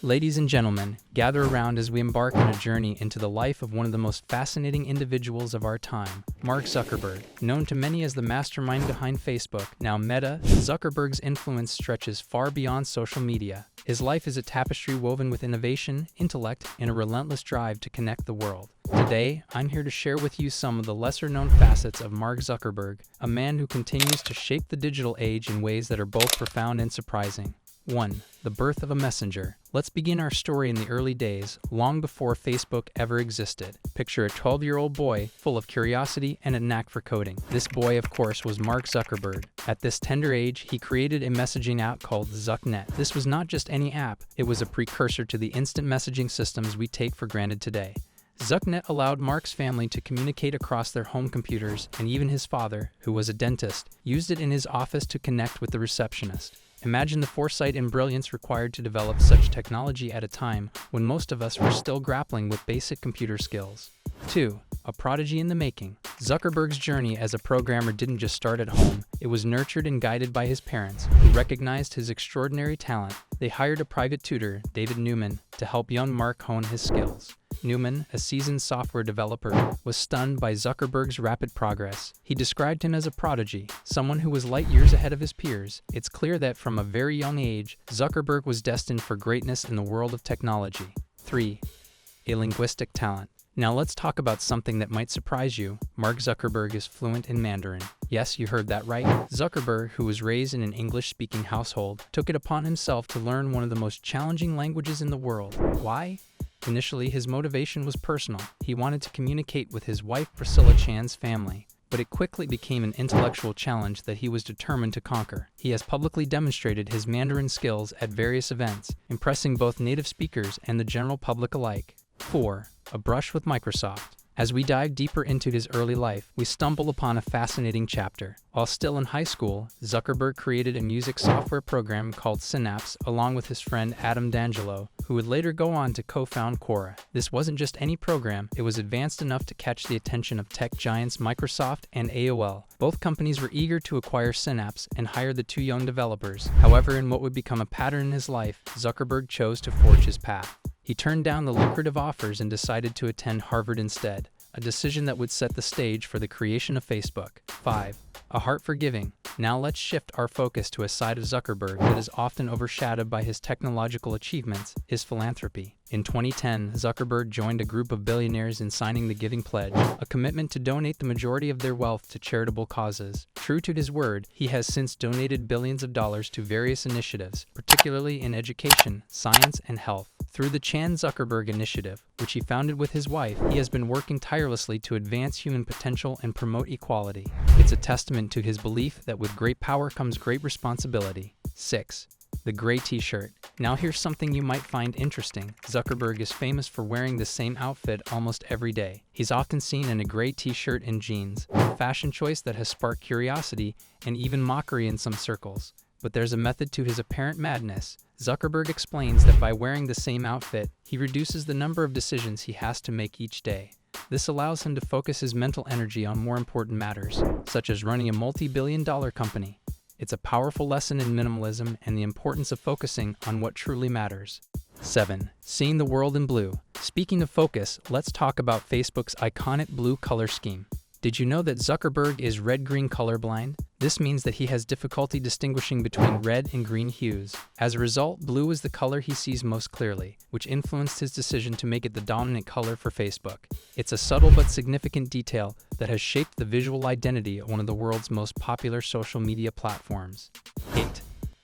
Ladies and gentlemen, gather around as we embark on a journey into the life of one of the most fascinating individuals of our time, Mark Zuckerberg. Known to many as the mastermind behind Facebook, now Meta, Zuckerberg's influence stretches far beyond social media. His life is a tapestry woven with innovation, intellect, and a relentless drive to connect the world. Today, I'm here to share with you some of the lesser-known facets of Mark Zuckerberg, a man who continues to shape the digital age in ways that are both profound and surprising. 1. The birth of a messenger. Let's begin our story in the early days, long before Facebook ever existed. Picture a 12-year-old boy full of curiosity and a knack for coding. This boy, of course, was Mark Zuckerberg. At this tender age, he created a messaging app called Zucknet. This was not just any app, it was a precursor to the instant messaging systems we take for granted today. Zucknet allowed Mark's family to communicate across their home computers, and even his father, who was a dentist, used it in his office to connect with the receptionist. Imagine the foresight and brilliance required to develop such technology at a time when most of us were still grappling with basic computer skills. 2. A prodigy in the making. Zuckerberg's journey as a programmer didn't just start at home, it was nurtured and guided by his parents, who recognized his extraordinary talent. They hired a private tutor, David Newman, to help young Mark hone his skills. Newman, a seasoned software developer, was stunned by Zuckerberg's rapid progress. He described him as a prodigy, someone who was light years ahead of his peers. It's clear that from a very young age, Zuckerberg was destined for greatness in the world of technology. 3. A linguistic talent. Now let's talk about something that might surprise you. Mark Zuckerberg is fluent in Mandarin. Yes, you heard that right. Zuckerberg, who was raised in an English-speaking household, took it upon himself to learn one of the most challenging languages in the world. Why? Initially, his motivation was personal. He wanted to communicate with his wife Priscilla Chan's family, but it quickly became an intellectual challenge that he was determined to conquer. He has publicly demonstrated his Mandarin skills at various events, impressing both native speakers and the general public alike. 4. A brush with Microsoft. As we dive deeper into his early life, we stumble upon a fascinating chapter. While still in high school, Zuckerberg created a music software program called Synapse along with his friend Adam D'Angelo, who would later go on to co-found Quora. This wasn't just any program, it was advanced enough to catch the attention of tech giants Microsoft and AOL. Both companies were eager to acquire Synapse and hire the two young developers. However, in what would become a pattern in his life, Zuckerberg chose to forge his path. He turned down the lucrative offers and decided to attend Harvard instead, a decision that would set the stage for the creation of Facebook. 5. A heart for giving. Now let's shift our focus to a side of Zuckerberg that is often overshadowed by his technological achievements, his philanthropy. In 2010, Zuckerberg joined a group of billionaires in signing the Giving Pledge, a commitment to donate the majority of their wealth to charitable causes. True to his word, he has since donated billions of dollars to various initiatives, particularly in education, science, and health. Through the Chan Zuckerberg Initiative, which he founded with his wife, he has been working tirelessly to advance human potential and promote equality. It's a testament to his belief that with great power comes great responsibility. 6. The gray t-shirt. Now here's something you might find interesting. Zuckerberg is famous for wearing the same outfit almost every day. He's often seen in a gray t-shirt and jeans, a fashion choice that has sparked curiosity and even mockery in some circles. But there's a method to his apparent madness. Zuckerberg explains that by wearing the same outfit, he reduces the number of decisions he has to make each day. This allows him to focus his mental energy on more important matters, such as running a multi-billion-dollar company. It's a powerful lesson in minimalism and the importance of focusing on what truly matters. 7. Seeing the world in blue. Speaking of focus, let's talk about Facebook's iconic blue color scheme. Did you know that Zuckerberg is red-green colorblind? This means that he has difficulty distinguishing between red and green hues. As a result, blue is the color he sees most clearly, which influenced his decision to make it the dominant color for Facebook. It's a subtle but significant detail that has shaped the visual identity of one of the world's most popular social media platforms. 8.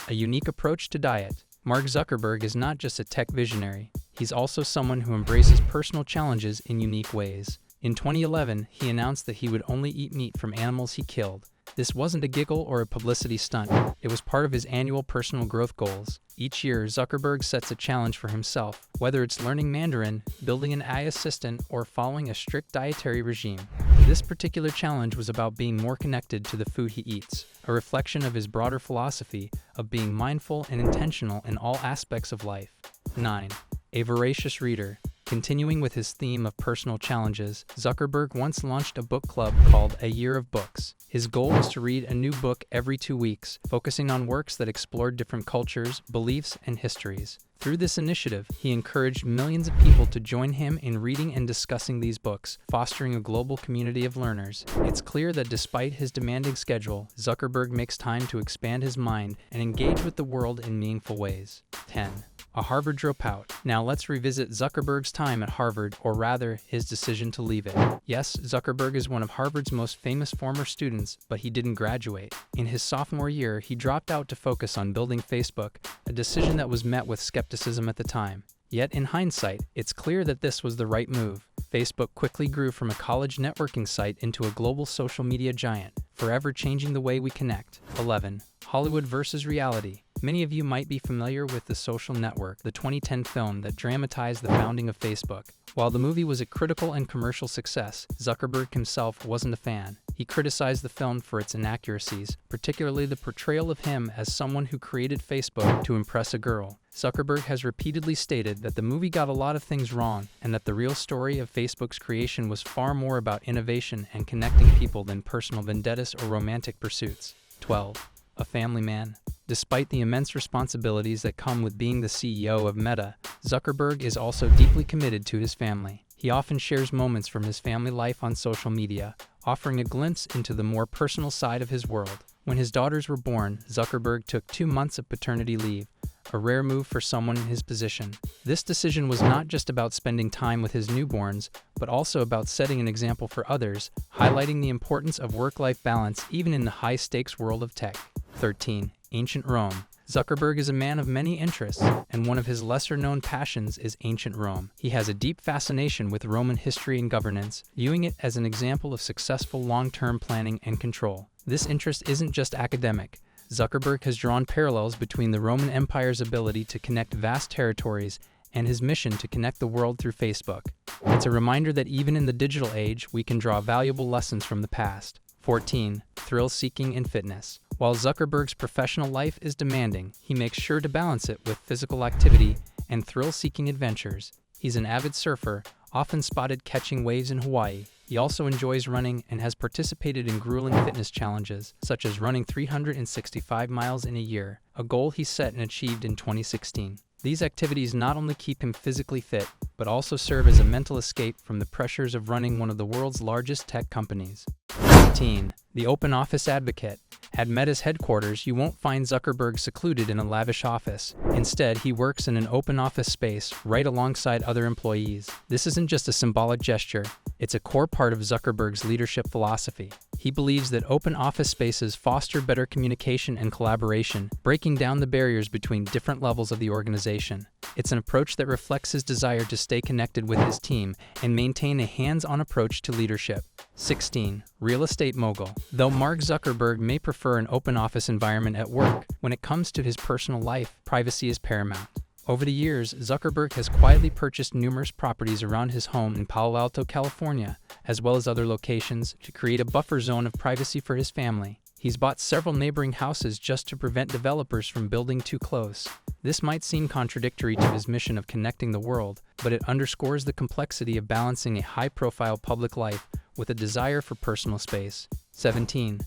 A unique approach to diet. Mark Zuckerberg is not just a tech visionary, he's also someone who embraces personal challenges in unique ways. In 2011, he announced that he would only eat meat from animals he killed. This wasn't a giggle or a publicity stunt. It was part of his annual personal growth goals. Each year, Zuckerberg sets a challenge for himself, whether it's learning Mandarin, building an AI assistant, or following a strict dietary regime. This particular challenge was about being more connected to the food he eats, a reflection of his broader philosophy of being mindful and intentional in all aspects of life. 9. A voracious reader. Continuing with his theme of personal challenges, Zuckerberg once launched a book club called A Year of Books. His goal was to read a new book every 2 weeks, focusing on works that explored different cultures, beliefs, and histories. Through this initiative, he encouraged millions of people to join him in reading and discussing these books, fostering a global community of learners. It's clear that despite his demanding schedule, Zuckerberg makes time to expand his mind and engage with the world in meaningful ways. 10. A Harvard dropout. Now let's revisit Zuckerberg's time at Harvard, or rather, his decision to leave it. Yes, Zuckerberg is one of Harvard's most famous former students, but he didn't graduate. In his sophomore year, he dropped out to focus on building Facebook, a decision that was met with skepticism at the time. Yet in hindsight, it's clear that this was the right move. Facebook quickly grew from a college networking site into a global social media giant, forever changing the way we connect. 11. Hollywood versus reality. Many of you might be familiar with The Social Network, the 2010 film that dramatized the founding of Facebook. While the movie was a critical and commercial success, Zuckerberg himself wasn't a fan. He criticized the film for its inaccuracies, particularly the portrayal of him as someone who created Facebook to impress a girl. Zuckerberg has repeatedly stated that the movie got a lot of things wrong, and that the real story of Facebook's creation was far more about innovation and connecting people than personal vendettas or romantic pursuits. 12. A family man. Despite the immense responsibilities that come with being the CEO of Meta, Zuckerberg is also deeply committed to his family. He often shares moments from his family life on social media, offering a glimpse into the more personal side of his world. When his daughters were born, Zuckerberg took 2 months of paternity leave, a rare move for someone in his position. This decision was not just about spending time with his newborns, but also about setting an example for others, highlighting the importance of work-life balance even in the high-stakes world of tech. 13. Ancient Rome. Zuckerberg is a man of many interests, and one of his lesser-known passions is ancient Rome. He has a deep fascination with Roman history and governance, viewing it as an example of successful long-term planning and control. This interest isn't just academic. Zuckerberg has drawn parallels between the Roman Empire's ability to connect vast territories and his mission to connect the world through Facebook. It's a reminder that even in the digital age, we can draw valuable lessons from the past. 14. Thrill-seeking and fitness. While Zuckerberg's professional life is demanding, he makes sure to balance it with physical activity and thrill-seeking adventures. He's an avid surfer, often spotted catching waves in Hawaii. He also enjoys running and has participated in grueling fitness challenges, such as running 365 miles in a year, a goal he set and achieved in 2016. These activities not only keep him physically fit, but also serve as a mental escape from the pressures of running one of the world's largest tech companies. 15. The Open Office Advocate. At Meta's headquarters, you won't find Zuckerberg secluded in a lavish office. Instead, he works in an open office space right alongside other employees. This isn't just a symbolic gesture, it's a core part of Zuckerberg's leadership philosophy. He believes that open office spaces foster better communication and collaboration, breaking down the barriers between different levels of the organization. It's an approach that reflects his desire to stay connected with his team and maintain a hands-on approach to leadership. 16. Real estate mogul. Though Mark Zuckerberg may prefer an open office environment at work, when it comes to his personal life, privacy is paramount. Over the years, Zuckerberg has quietly purchased numerous properties around his home in Palo Alto, California, as well as other locations, to create a buffer zone of privacy for his family. He's bought several neighboring houses just to prevent developers from building too close. This might seem contradictory to his mission of connecting the world, but it underscores the complexity of balancing a high-profile public life with a desire for personal space. 17.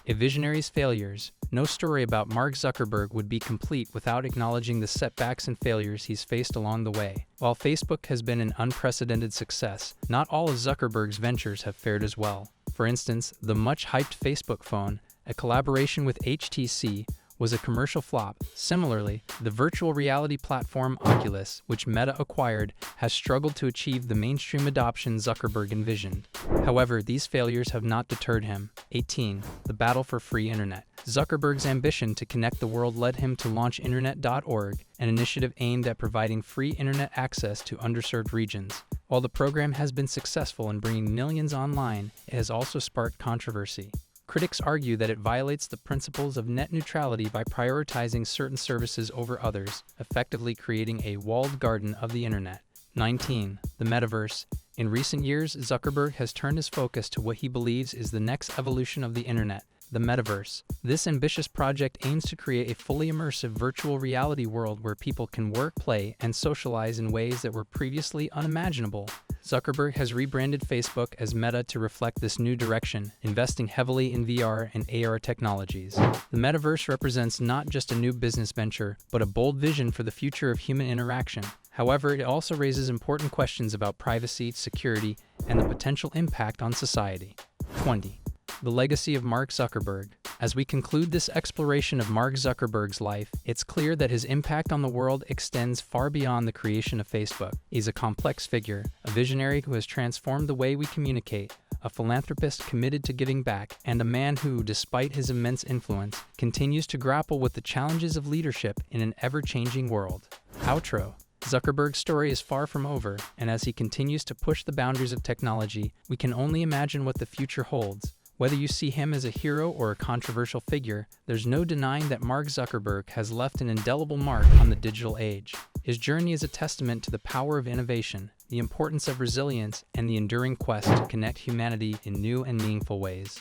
A visionary's failures. No story about Mark Zuckerberg would be complete without acknowledging the setbacks and failures he's faced along the way. While Facebook has been an unprecedented success, not all of Zuckerberg's ventures have fared as well. For instance, the much-hyped Facebook phone, a collaboration with HTC, was a commercial flop. Similarly, the virtual reality platform Oculus, which Meta acquired, has struggled to achieve the mainstream adoption Zuckerberg envisioned. However, these failures have not deterred him. 18. The battle for free internet. Zuckerberg's ambition to connect the world led him to launch Internet.org, an initiative aimed at providing free internet access to underserved regions. While the program has been successful in bringing millions online, it has also sparked controversy. Critics argue that it violates the principles of net neutrality by prioritizing certain services over others, effectively creating a walled garden of the internet. 19. The Metaverse. In recent years, Zuckerberg has turned his focus to what he believes is the next evolution of the internet, the Metaverse. This ambitious project aims to create a fully immersive virtual reality world where people can work, play, and socialize in ways that were previously unimaginable. Zuckerberg has rebranded Facebook as Meta to reflect this new direction, investing heavily in VR and AR technologies. The Metaverse represents not just a new business venture, but a bold vision for the future of human interaction. However, it also raises important questions about privacy, security, and the potential impact on society. 20. The legacy of Mark Zuckerberg. As we conclude this exploration of Mark Zuckerberg's life, it's clear that his impact on the world extends far beyond the creation of Facebook. He's a complex figure, a visionary who has transformed the way we communicate, a philanthropist committed to giving back, and a man who, despite his immense influence, continues to grapple with the challenges of leadership in an ever-changing world. Outro. Zuckerberg's story is far from over, and as he continues to push the boundaries of technology, we can only imagine what the future holds. Whether you see him as a hero or a controversial figure, there's no denying that Mark Zuckerberg has left an indelible mark on the digital age. His journey is a testament to the power of innovation, the importance of resilience, and the enduring quest to connect humanity in new and meaningful ways.